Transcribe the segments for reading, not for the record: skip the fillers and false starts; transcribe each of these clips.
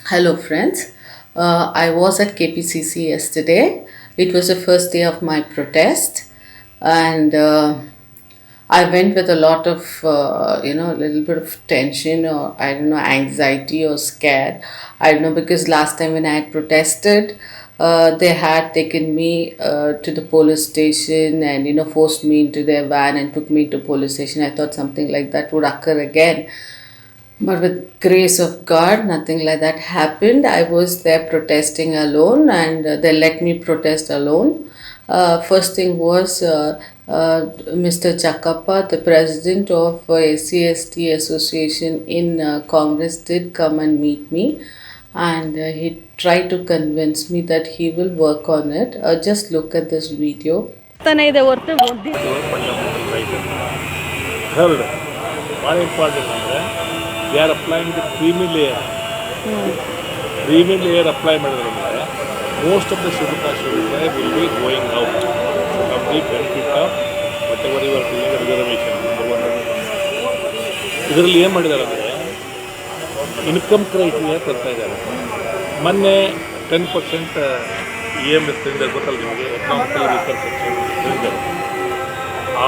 Hello, friends. I was at KPCC yesterday. It was the first day of my protest, and I went with a lot of, a little bit of tension or I don't know, anxiety or scared. I don't know because last time when I had protested, they had taken me to the police station and forced me into their van and took me to police station. I thought something like that would occur again, but with grace of God, nothing like that happened. I was there protesting alone, and they let me protest alone. First thing was Mr. Chakappa, the president of SC/ST Association in Congress, did come and meet me, and he tried to convince me that he will work on it. Just look at this video. Third, one important they are applying the creamy layer. Creamy layer apply most of the Shudukasha will be going out. So complete benefit of whatever you are doing reservation. ಇದರಲ್ಲಿ ಏನು ಮಾಡಿದ್ದಾರೆ ಅಂದರೆ income criteria ತರ್ತಾ ಇದ್ದಾರೆ. ಮೊನ್ನೆ 10% EMS cylinder ಗೊತ್ತಲ್ಲ ನಿಮಗೆ, economical weaker section cylinder,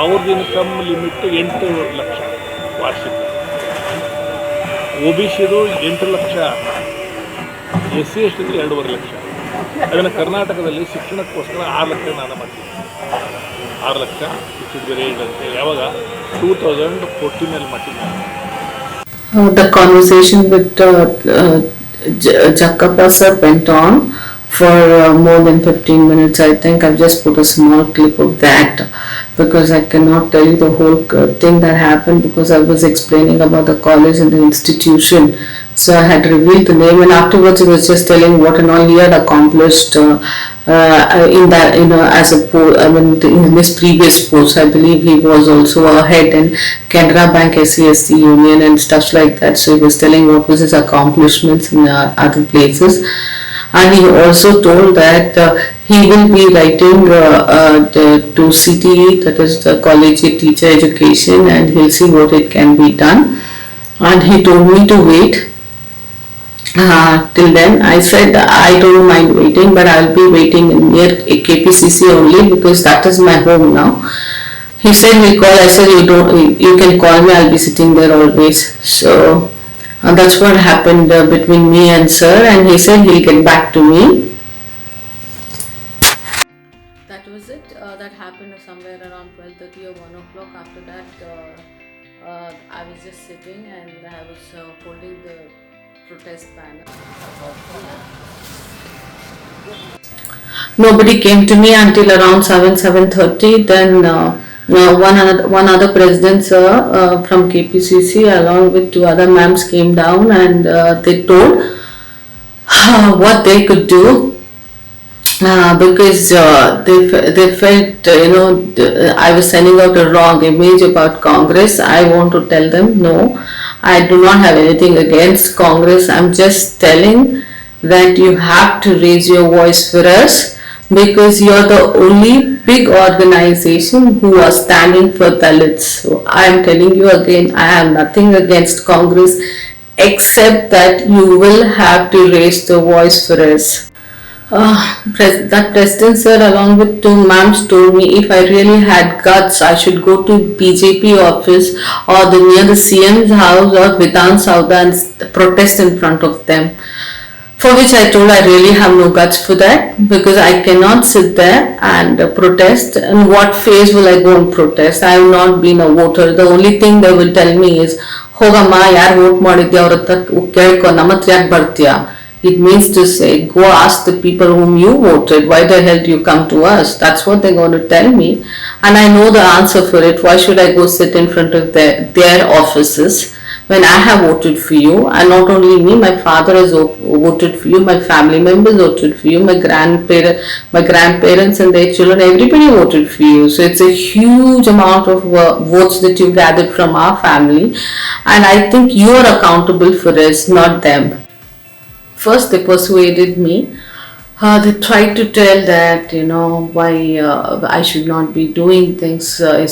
ಅವ್ರದ್ದು ಇನ್ಕಮ್ ಲಿಮಿಟ್ 8 ಲಕ್ಷ ವಾರ್ಷಿಕ. OBCದು 8 ಲಕ್ಷ, SC/ST 2.5 ಲಕ್ಷ. ಅದನ್ನು ಕರ್ನಾಟಕದಲ್ಲಿ ಶಿಕ್ಷಣಕ್ಕೋಸ್ಕರ 6 ಲಕ್ಷ ನಾನು ಮಾಡ್ತೀನಿ. 6 ಲಕ್ಷ ಇಷ್ಟು ರೇಟ್ ಅಂತ ಯಾವಾಗ 2014 ಮಾಡ್ತೀನಿ. The conversation with Jakappa sir went on for more than 15 minutes. I think I've just put a small clip of that because I cannot tell you the whole thing that happened because I was explaining about the college and the institution. So I had revealed the name, and afterwards he was just telling what and all he had accomplished in that, as a in his previous post. I believe he was also a head in Canara Bank SC/ST Union and stuff like that. So he was telling what was his accomplishments in other places. And he also told that he will be writing to CTE, that is the Collegiate Teacher Education, and he'll see what it can be done. And he told me to wait till then. I said I don't mind waiting, but I'll be waiting near KPCC only because that is my home now. He said he'll call. I said you can call me. I'll be sitting there always. So that's what happened between me and sir, and he said he'll get back to me. That was it. That happened somewhere around 12:30 or 1 o'clock. After that, I was just sitting and I was holding the protest banner. Nobody came to me until around 7:30. Then one other president from KPCC along with 2 other ma'ams came down, and they told what they could do because they felt I was sending out a wrong image about Congress. I want to tell them no, I do not have anything against Congress. I'm just telling that you have to raise your voice for us because you're the only big organization who are standing for Dalits. So I'm telling you again, I have nothing against Congress except that you will have to raise the voice for us. That president sir along with 2 ma'ams told me if I really had guts I should go to BJP office or near the CM's house or Vidhan Sauda and protest in front of them. For which I told I really have no guts for that because I cannot sit there and protest. And what phase will I go and protest? I have not been a voter. The only thing they will tell me is ಹೋಗಮ್ಮ ಯಾರು vote ಮಾಡಿದ್ಯಾ ಅವ್ರ ಹತ್ರ ಕೇಳ್ಕೊ, ನಮ್ಮ ಹತ್ರ ಯಾಕೆ ಬರ್ತೀಯಾ? It means to say go ask the people whom you voted, why the hell do you come to us? That's what they're going to tell me, and I know the answer for it. Why should I go sit in front of their offices when I have voted for you? And not only me, my father has voted for you, my family members voted for you, my grandparents and their children, everybody voted for you. So it's a huge amount of votes that you gathered from our family, and I think you are accountable for this, not them. First they persuaded me. They tried to tell that why I should not be doing things,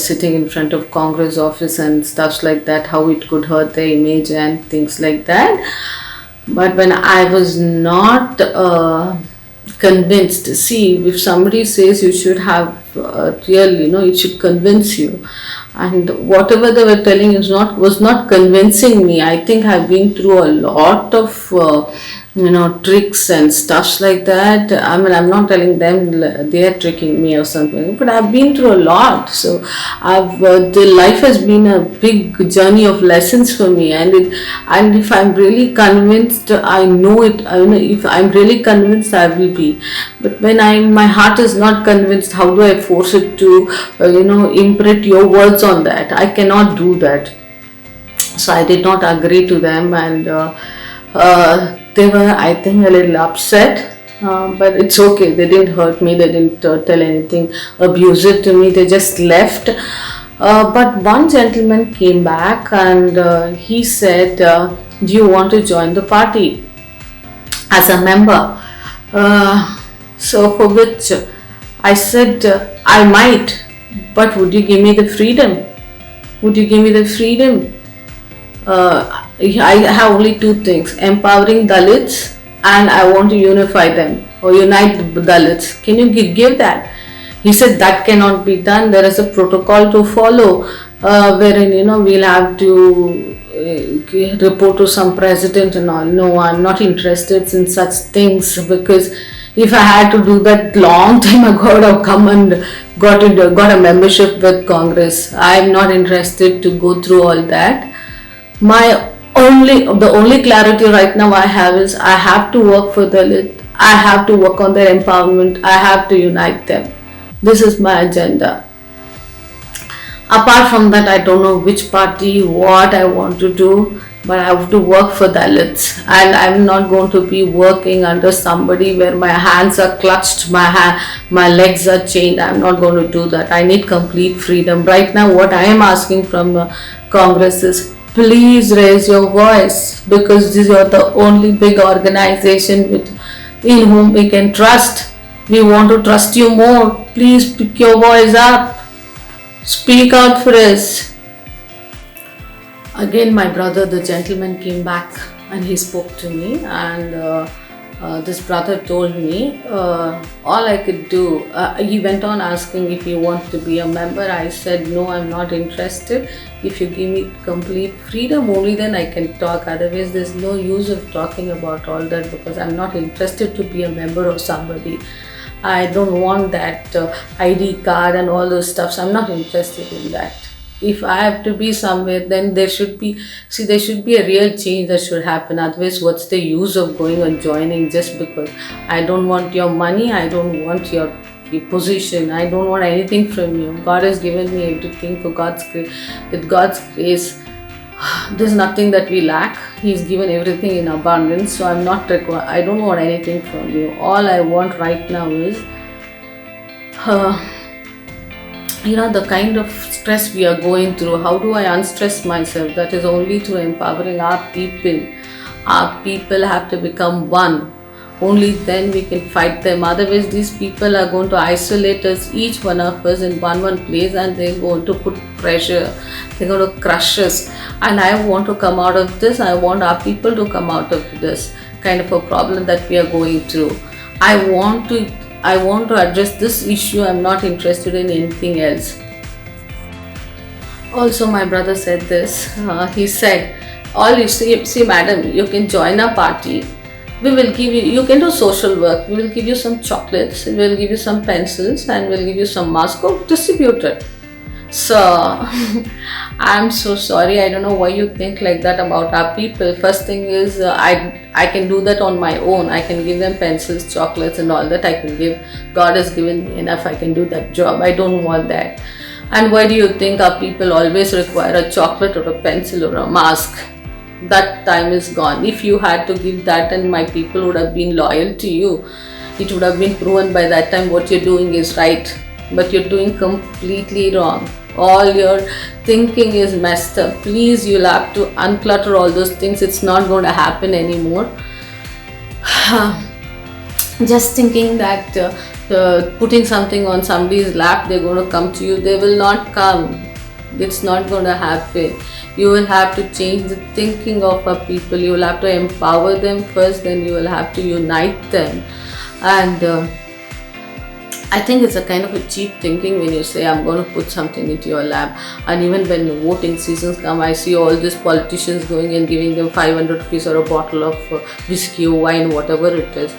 sitting in front of Congress office and stuff like that, how it could hurt their image and things like that. But when I was not convinced, see, if somebody says you should have it should convince you. And whatever they were telling is not was not convincing me. I think I've been through a lot of tricks and stuffs like that. I mean, I'm not telling them they are tricking me or something, but I've been through a lot. So the life has been a big journey of lessons for me, and if I'm really convinced, I know it. I know if I'm really convinced, I will be. But when my heart is not convinced, how do I force it to imprint your words on that? I cannot do that. So I did not agree to them, and they were, I think, a little upset. But it's okay. They didn't hurt me. They didn't tell anything abusive to me. They just left. But one gentleman came back and he said, "Do you want to join the party as a member?" So for which I said, "I might, but would you give me the freedom? Would you give me the freedom? I have only two things: empowering Dalits, and I want to unify them or unite the Dalits. Can you give that?" He said that cannot be done. There is a protocol to follow, wherein we'll have to report to some president and all. No, I'm not interested in such things, because if I had to do that long time ago, I would have come and got a membership with Congress. I'm not interested to go through all that. The only clarity right now I have is I have to work for Dalit. I have to work on their empowerment. I have to unite them. This is my agenda. Apart from that, I don't know which party, what I want to do, but I have to work for Dalits, and I'm not going to be working under somebody where my hands are clutched, my legs are chained. I'm not going to do that. I need complete freedom. Right now, what I am asking from Congress is, please raise your voice, because this is the only big organization in whom we can trust. We want to trust you more. Please pick your voice up. Speak out for us. Again, my brother, the gentleman, came back and he spoke to me, and this brother told me all I could do. He went on asking if he wants to be a member. I said, no, I'm not interested. If you give me complete freedom, only then I can talk. Otherwise, there's no use of talking about all that, because I'm not interested to be a member of somebody. I don't want that ID card and all those stuffs. I'm not interested in that. If I have to be somewhere, then there should be a real change that should happen. Otherwise, what's the use of going and joining just because? I don't want your money. I don't want your position. I don't want anything from you. God has given me everything for God's grace. With God's grace, there's nothing that we lack. He's given everything in abundance. So I don't want anything from you. All I want right now is the kind of stress we are going through. How do I unstress myself? That is only through empowering our people. Our people have to become one. Only then we can fight them. Otherwise, these people are going to isolate us, each one of us, in one place, and they're going to put pressure. They're going to crush us. And I want to come out of this. I want our people to come out of this kind of a problem that we are going through. I want to address this issue. I'm not interested in anything else. Also, my brother said this. He said, all you see, madam, you can join a party. We will give you can do social work. We will give you some chocolates, we will give you some pencils, and we'll give you some masks. Go distribute it. So, I'm so sorry. I don't know why you think like that about our people. First thing is, I can do that on my own. I can give them pencils, chocolates, and all that. I can give. God has given me enough. I can do that job. I don't want that. And why do you think our people always require a chocolate or a pencil or a mask? That time is gone. If you had to give that, and my people would have been loyal to you, it would have been proven by that time what you're doing is right. But you're doing completely wrong. All your thinking is messed up. Please, you'll have to unclutter all those things. It's not going to happen anymore. Just thinking that putting something on somebody's lap, they're going to come to you. They will not come. It's not going to happen. You will have to change the thinking of our people. You will have to empower them first, then you will have to unite them. And I think it's a kind of a cheap thinking when you say, I'm going to put something into your lap. And even when the voting seasons come, I see all these politicians going and giving them 500 rupees or a bottle of whiskey or wine, whatever it is.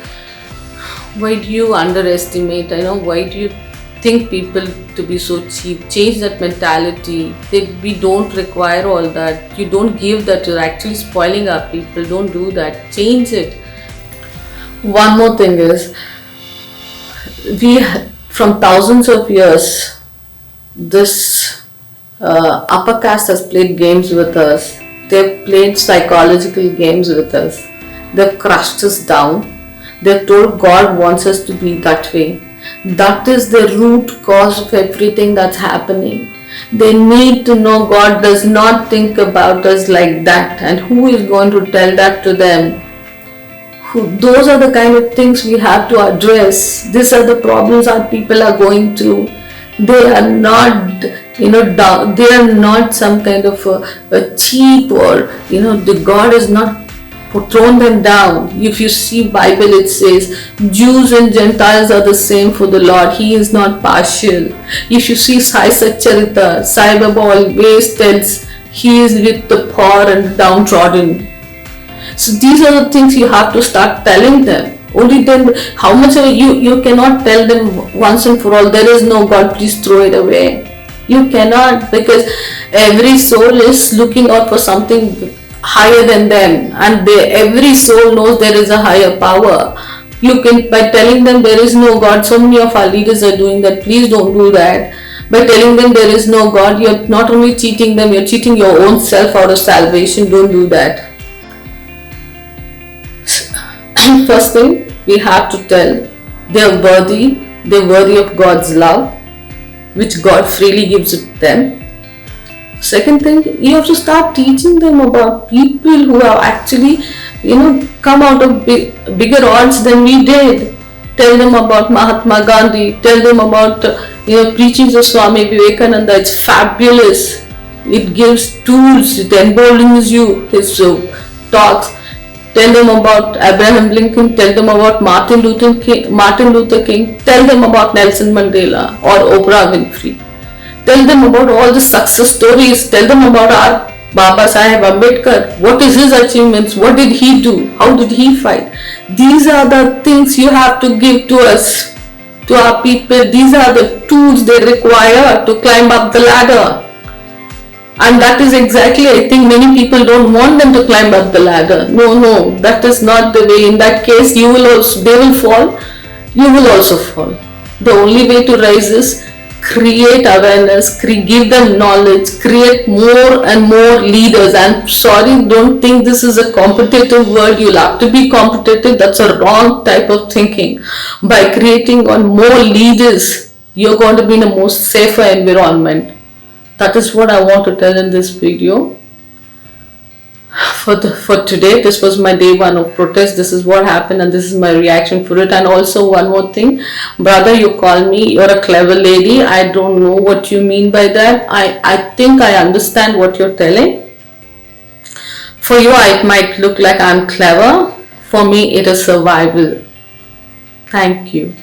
Why do you underestimate? Why do you think people to be so cheap? Change that mentality. We don't require all that. You don't give that. You're actually spoiling our people. Don't do that. Change it. One more thing is, we from thousands of years, this upper caste has played games with us. They've played psychological games with us. They've crushed us down. They've told God wants us to be that way. That is the root cause of everything that's happening. They need to know God does not think about us like that. And who is going to tell that to them? Those are the kind of things we have to address. These are the problems our people are going through. They are not, down. They are not some kind of a cheap, or the God is not thrown them down. If you see Bible, it says Jews and Gentiles are the same for the Lord. He is not partial. If you see Sai Satcharita, Sai Baba always tells He is with the poor and downtrodden. So these are the things you have to start telling them. Only then, how much you cannot tell them once and for all, there is no God, please throw it away. You cannot, because every soul is looking out for something higher than them, and every soul knows there is a higher power. You can, by telling them there is no God, so many of our leaders are doing that. Please don't do that. By telling them there is no God, you're not only cheating them, you're cheating your own self out of salvation. Don't do that. First thing, we have to tell they're worthy of God's love, which God freely gives to them. Second thing, you have to start teaching them about people who have actually, come out of bigger odds than we did. Tell them about Mahatma Gandhi. Tell them about, preachings of Swami Vivekananda. It's fabulous. It gives tools. It emboldens you. His talks. Tell them about Abraham Lincoln. Tell them about Martin Luther King. Tell them about Nelson Mandela or Oprah Winfrey. Tell them about all the success stories. Tell them about our Baba Saheb Ambedkar. What is his achievements? What did he do? How did he fight? These are the things you have to give to us, to our people. These are the tools they require to climb up the ladder. And that is exactly, I think many people don't want them to climb up the ladder. No, that is not the way. In that case, they will fall. You will also fall. The only way to rise is create awareness, give them knowledge, create more and more leaders. And sorry, don't think this is a competitive world. You'll have to be competitive. That's a wrong type of thinking. By creating on more leaders, you're going to be in a more safer environment. That is what I want to tell in this video. For today, this was my day one of protest. This is what happened and this is my reaction for it. And also one more thing, brother, you call me, you're a clever lady. I don't know what you mean by that. I think I understand what you're telling. For you, it might look like I'm clever. For me, it is survival. Thank you.